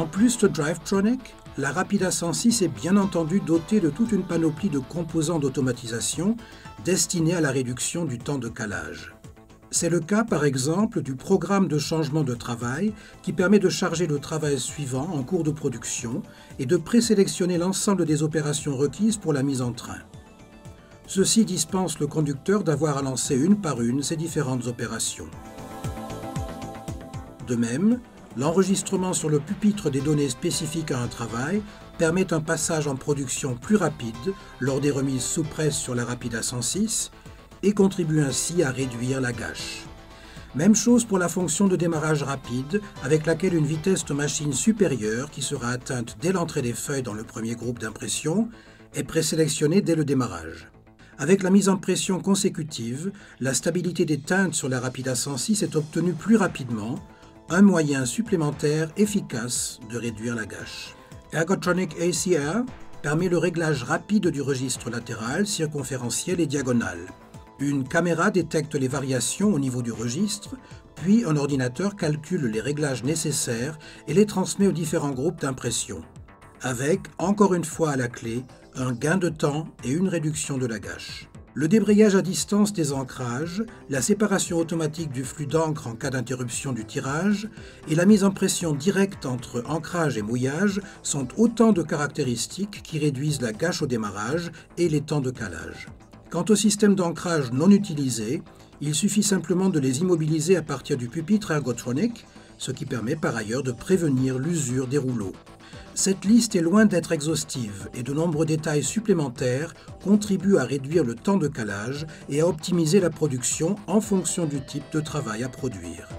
En plus de Drivetronic, la Rapida 106 est bien entendu dotée de toute une panoplie de composants d'automatisation destinés à la réduction du temps de calage. C'est le cas par exemple du programme de changement de travail qui permet de charger le travail suivant en cours de production et de présélectionner l'ensemble des opérations requises pour la mise en train. Ceci dispense le conducteur d'avoir à lancer une par une ces différentes opérations. De même, l'enregistrement sur le pupitre des données spécifiques à un travail permet un passage en production plus rapide lors des remises sous presse sur la Rapida 106 et contribue ainsi à réduire la gâche. Même chose pour la fonction de démarrage rapide avec laquelle une vitesse de machine supérieure qui sera atteinte dès l'entrée des feuilles dans le premier groupe d'impression est présélectionnée dès le démarrage. Avec la mise en pression consécutive, la stabilité des teintes sur la Rapida 106 est obtenue plus rapidement, un moyen supplémentaire efficace de réduire la gâche. Ergotronic ACR permet le réglage rapide du registre latéral, circonférentiel et diagonal. Une caméra détecte les variations au niveau du registre, puis un ordinateur calcule les réglages nécessaires et les transmet aux différents groupes d'impression, avec, encore une fois à la clé, un gain de temps et une réduction de la gâche. Le débrayage à distance des ancrages, la séparation automatique du flux d'encre en cas d'interruption du tirage et la mise en pression directe entre ancrage et mouillage sont autant de caractéristiques qui réduisent la gâche au démarrage et les temps de calage. Quant aux systèmes d'ancrage non utilisés, il suffit simplement de les immobiliser à partir du pupitre Ergotronic, ce qui permet par ailleurs de prévenir l'usure des rouleaux. Cette liste est loin d'être exhaustive et de nombreux détails supplémentaires contribuent à réduire le temps de calage et à optimiser la production en fonction du type de travail à produire.